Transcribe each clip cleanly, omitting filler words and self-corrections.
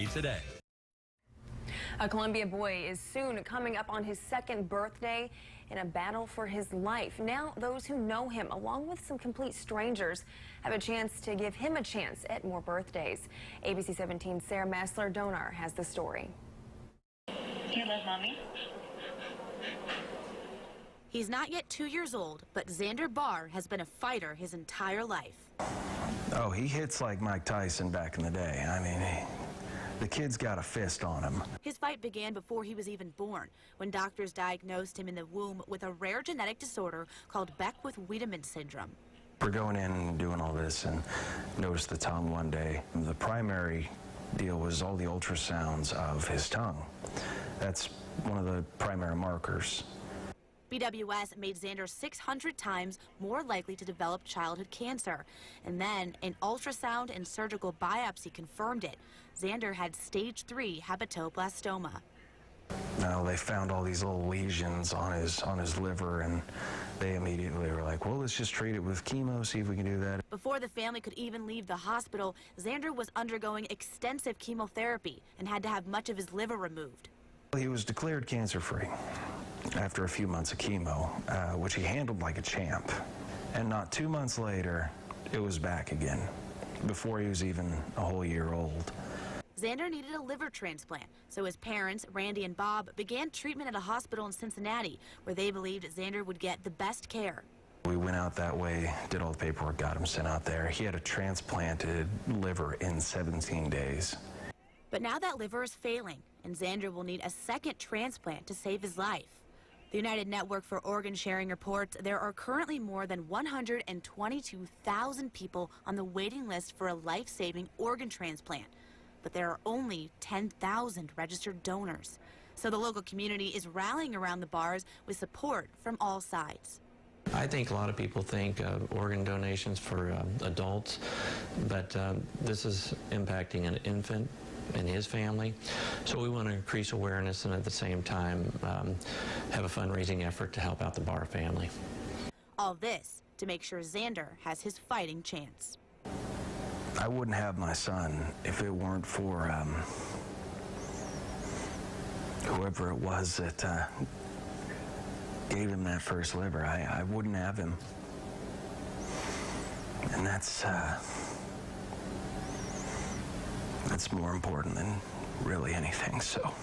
today. A Columbia boy is soon coming up on his second birthday in a battle for his life. Now those who know him, along with some complete strangers, have a chance to give him a chance at more birthdays. ABC 17's Sarah Massler-Donar has the story. You love Mommy? He's not yet 2 years old, but Xander Barr has been a fighter his entire life. Oh, he hits like Mike Tyson back in the day. I mean, the kid's got a fist on him. His fight began before he was even born, when doctors diagnosed him in the womb with a rare genetic disorder called Beckwith-Wiedemann syndrome. We're going in and doing all this and noticed the tongue one day. The primary deal was all the ultrasounds of his tongue. That's one of the primary markers. BWS made Xander 600 times more likely to develop childhood cancer. And then an ultrasound and surgical biopsy confirmed it. Xander had stage 3 hepatoblastoma. Now they found all these little lesions on his liver, and they immediately were like, well, let's just treat it with chemo, see if we can do that. Before the family could even leave the hospital, Xander was undergoing extensive chemotherapy and had to have much of his liver removed. He was declared cancer-free after a few months of chemo, which he handled like a champ. And not 2 months later, it was back again, before he was even a whole year old. Xander needed a liver transplant, so his parents, Randy and Bob, began treatment at a hospital in Cincinnati, where they believed Xander would get the best care. We went out that way, did all the paperwork, got him sent out there. He had a transplanted liver in 17 days. But now that liver is failing, and Xander will need a second transplant to save his life. The United Network for Organ Sharing reports there are currently more than 122,000 people on the waiting list for a life-saving organ transplant. But there are only 10,000 registered donors. So the local community is rallying around the Barrs with support from all sides. I think a lot of people think organ donations for adults, but this is impacting an infant and his family. So we want to increase awareness and at the same time have a fundraising effort to help out the Barr family. All this to make sure Xander has his fighting chance. I wouldn't have my son if it weren't for whoever it was that gave him that first liver. I wouldn't have him. And that's more important than really anything, so.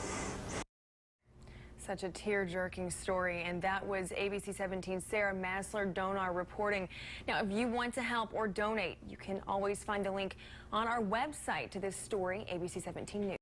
Such a tear-jerking story, and that was ABC 17's Sarah Massler-Donar reporting. Now, if you want to help or donate, you can always find a link on our website to this story, ABC 17 News.